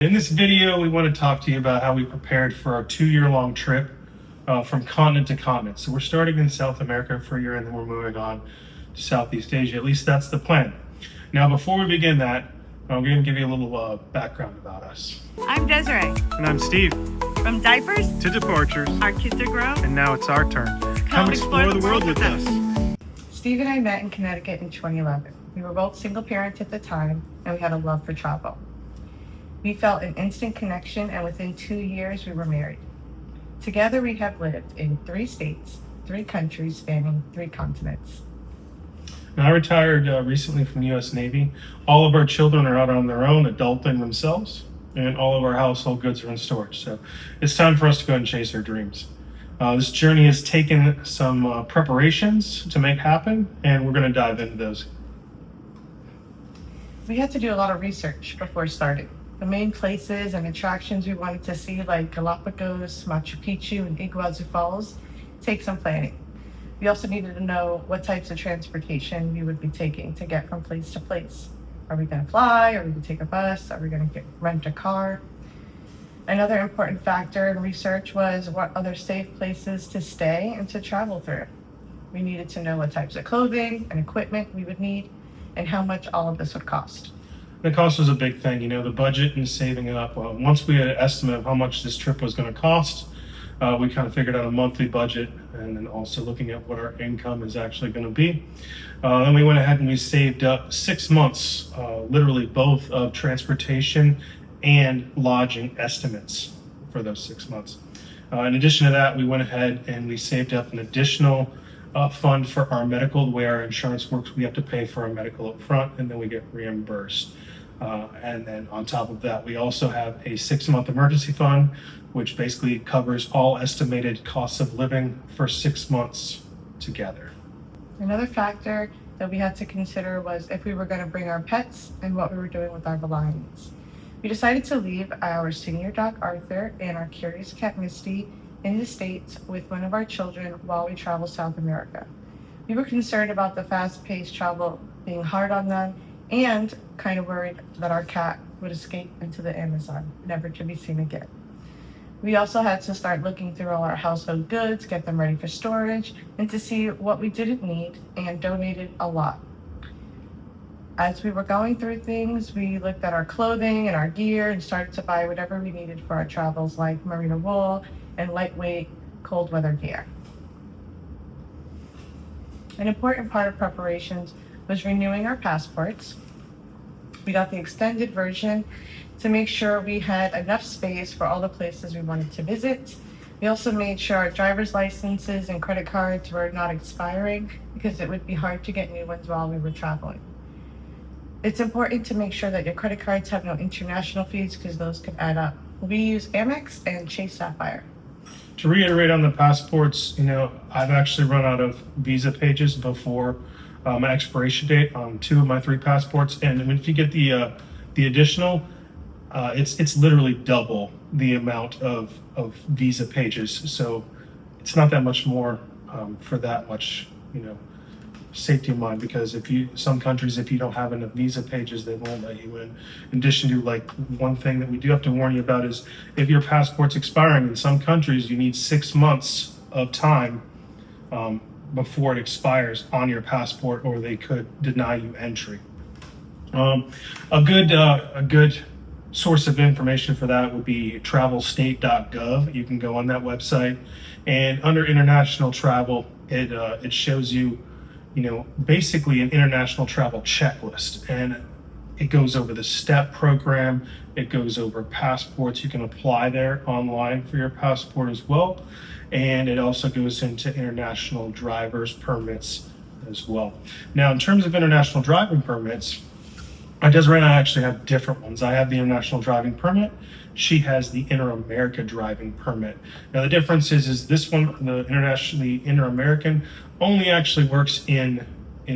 In this video, we want to talk to you about how we prepared for our 2-year-long trip from continent to continent. So we're starting in South America for a year and then we're moving on to Southeast Asia. At least that's the plan. Now, before we begin that, I'm going to give you a little background about us. I'm Desiree. And I'm Steve. From diapers To departures. our kids are grown. And now it's our turn. Come explore the world with us. Steve and I met in Connecticut in 2011. We were both single parents at the time, and we had a love for travel. We felt an instant connection, and within 2 years, we were married. Together, we have lived in 3 states, 3 countries spanning 3 continents. Now, I retired recently from the U.S. Navy. All of our children are out on their own, adulting themselves, and all of our household goods are in storage. So it's time for us to go and chase our dreams. This journey has taken some preparations to make happen, and we're going to dive into those. We had to do a lot of research before starting. The main places and attractions we wanted to see, like Galapagos, Machu Picchu, and Iguazu Falls, take some planning. We also needed to know what types of transportation we would be taking to get from place to place. Are we going to fly? Are we going to take a bus? Are we going to rent a car? Another important factor in research was what other safe places to stay and to travel through. We needed to know what types of clothing and equipment we would need and how much all of this would cost. The cost was a big thing, the budget and saving up. Once we had an estimate of how much this trip was going to cost, we kind of figured out a monthly budget and then also looking at what our income is actually going to be. Then we went ahead and we saved up 6 months, literally both of transportation and lodging estimates for those 6 months. In addition to that, we went ahead and we saved up an additional fund for our medical. The way our insurance works, we have to pay for our medical up front and then we get reimbursed. And then on top of that, we also have a 6-month emergency fund, which basically covers all estimated costs of living for 6 months together. Another factor that we had to consider was if we were going to bring our pets and what we were doing with our belongings. We decided to leave our senior dog Arthur and our curious cat Misty in the States with one of our children while we travel South America. We were concerned about the fast-paced travel being hard on them and kind of worried that our cat would escape into the Amazon, never to be seen again. We also had to start looking through all our household goods, get them ready for storage, and to see what we didn't need, and donated a lot. As we were going through things, we looked at our clothing and our gear and started to buy whatever we needed for our travels, like merino wool and lightweight cold weather gear. An important part of preparations was renewing our passports. We got the extended version to make sure we had enough space for all the places we wanted to visit. We also made sure our driver's licenses and credit cards were not expiring because it would be hard to get new ones while we were traveling. It's important to make sure that your credit cards have no international fees because those can add up. We use Amex and Chase Sapphire. To reiterate on the passports, I've actually run out of visa pages before my expiration date on 2 of my 3 passports. And if you get the additional, it's literally double the amount of visa pages. So it's not that much more for that much, safety in mind, because some countries, if you don't have enough visa pages, they won't let you in. In addition to, one thing that we do have to warn you about is if your passport's expiring in some countries, you need 6 months of time before it expires on your passport, or they could deny you entry. A good source of information for that would be travelstate.gov. You can go on that website, and under international travel, it shows you basically an international travel checklist, and it goes over the STEP program. It goes over passports. You can apply there online for your passport as well. And it also goes into international driver's permits as well. Now, in terms of international driving permits, Desiree and I actually have different ones. I have the international driving permit. She has the Inter-America driving permit. Now, the difference is this one, the internationally Inter-American, only actually works in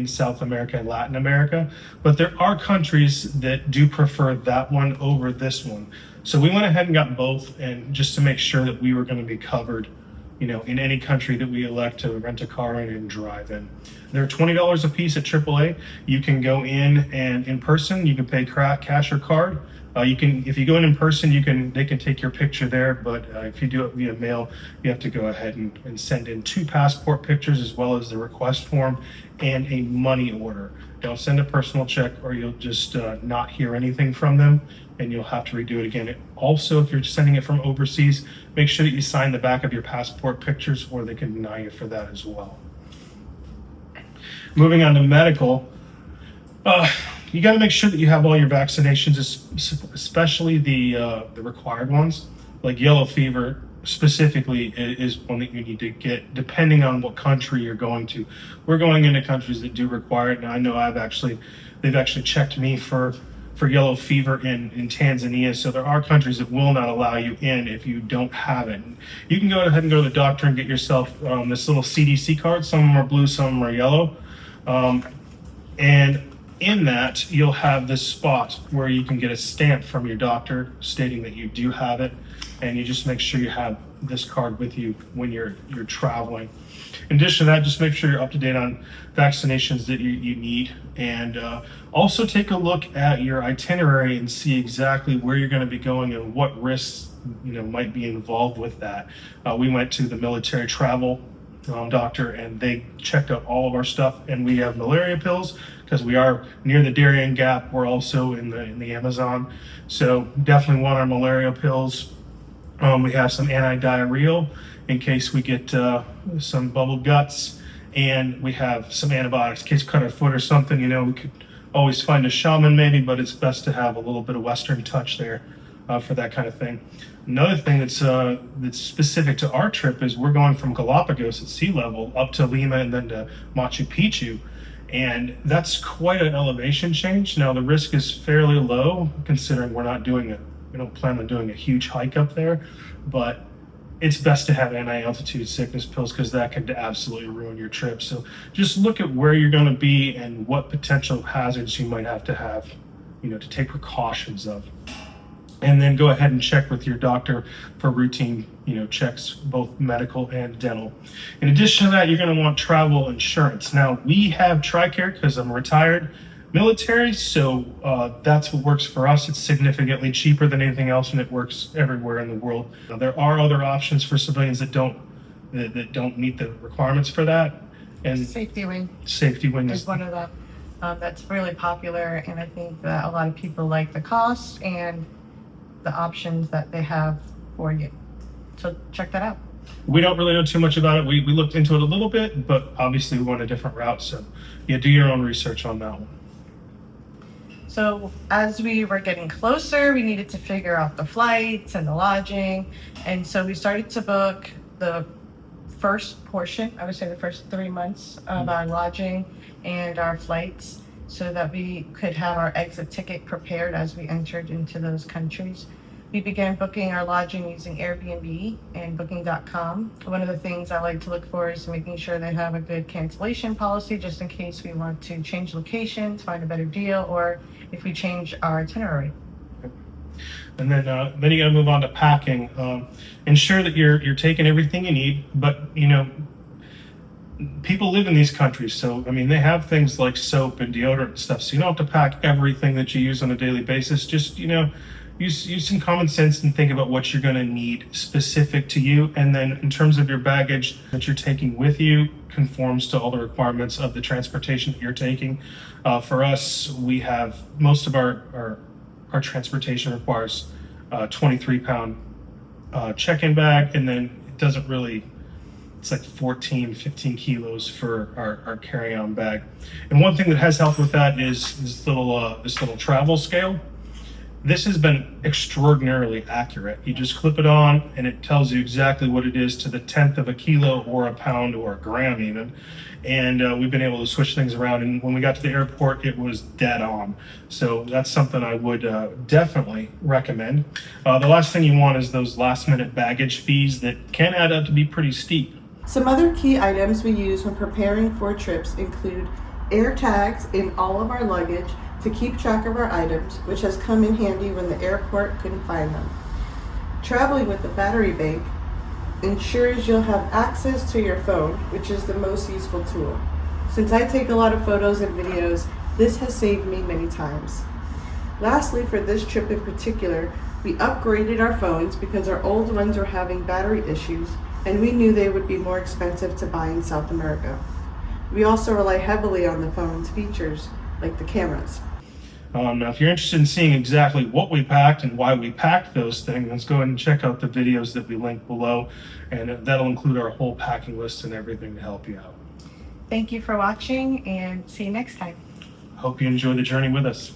South America and Latin America, but there are countries that do prefer that one over this one. So we went ahead and got both, and just to make sure that we were going to be covered, in any country that we elect to rent a car in and drive in. They're $20 a piece at AAA. You can go in and in person, you can pay cash or card, You can, if you go in person, they can take your picture there, but if you do it via mail, you have to go ahead and send in 2 passport pictures as well as the request form and a money order. Don't send a personal check or you'll just not hear anything from them and you'll have to redo it again. Also, if you're sending it from overseas, make sure that you sign the back of your passport pictures or they can deny you for that as well. Moving on to medical, you got to make sure that you have all your vaccinations, especially the required ones. Like yellow fever specifically is one that you need to get depending on what country you're going to. We're going into countries that do require it. Now I know they've actually checked me for yellow fever in Tanzania. So there are countries that will not allow you in if you don't have it. You can go ahead and go to the doctor and get yourself this little CDC card. Some of them are blue, some of them are yellow. And in that, you'll have this spot where you can get a stamp from your doctor stating that you do have it, and you just make sure you have this card with you when you're traveling. In addition to that, just make sure you're up to date on vaccinations that you need, and also take a look at your itinerary and see exactly where you're going to be going and what risks might be involved with that. We went to the military travel doctor and they checked out all of our stuff, and we have malaria pills because we are near the Darien Gap. We're also in the Amazon, so definitely want our malaria pills. We have some anti-diarrheal in case we get some bubble guts, and we have some antibiotics in case we cut our foot or something. We could always find a shaman maybe, but it's best to have a little bit of Western touch there for that kind of thing. Another thing that's specific to our trip is we're going from Galapagos at sea level up to Lima and then to Machu Picchu, and that's quite an elevation change. Now the risk is fairly low considering we don't plan on doing a huge hike up there, but it's best to have anti-altitude sickness pills because that could absolutely ruin your trip. So just look at where you're going to be and what potential hazards you might have to take precautions of. And then go ahead and check with your doctor for routine, checks, both medical and dental. In addition to that, you're going to want travel insurance. Now, we have TRICARE because I'm retired military, so that's what works for us. It's significantly cheaper than anything else, and it works everywhere in the world. Now, there are other options for civilians that don't meet the requirements for that. And Safety Wing is one of them that's really popular, and I think that a lot of people like the cost and the options that they have for you. So check that out. We don't really know too much about it. We looked into it a little bit, but obviously we went a different route. So do your own research on that one. So as we were getting closer, we needed to figure out the flights and the lodging. And so we started to book the first portion, I would say the first 3 months of our lodging and our flights, so that we could have our exit ticket prepared as we entered into those countries. We began booking our lodging using Airbnb and Booking.com. One of the things I like to look for is making sure they have a good cancellation policy just in case we want to change locations, find a better deal, or if we change our itinerary. And then you got to move on to packing. Ensure that you're taking everything you need, but people live in these countries, so they have things like soap and deodorant and stuff, so you don't have to pack everything that you use on a daily basis. Just use some common sense and think about what you're going to need specific to you, and then in terms of your baggage that you're taking with you conforms to all the requirements of the transportation that you're taking. For us, we have most of our transportation requires 23-pound check-in bag, and then it's like 15 kilos for our carry-on bag. And one thing that has helped with that is this little travel scale. This has been extraordinarily accurate. You just clip it on and it tells you exactly what it is to the 10th of a kilo or a pound or a gram even. And we've been able to switch things around. And when we got to the airport, it was dead on. So that's something I would definitely recommend. The last thing you want is those last minute baggage fees that can add up to be pretty steep. Some other key items we use when preparing for trips include air tags in all of our luggage to keep track of our items, which has come in handy when the airport couldn't find them. Traveling with a battery bank ensures you'll have access to your phone, which is the most useful tool. Since I take a lot of photos and videos, this has saved me many times. Lastly, for this trip in particular, we upgraded our phones because our old ones were having battery issues and we knew they would be more expensive to buy in South America. We also rely heavily on the phone's features, like the cameras. Now, if you're interested in seeing exactly what we packed and why we packed those things, let's go ahead and check out the videos that we link below, and that'll include our whole packing list and everything to help you out. Thank you for watching and see you next time. Hope you enjoy the journey with us.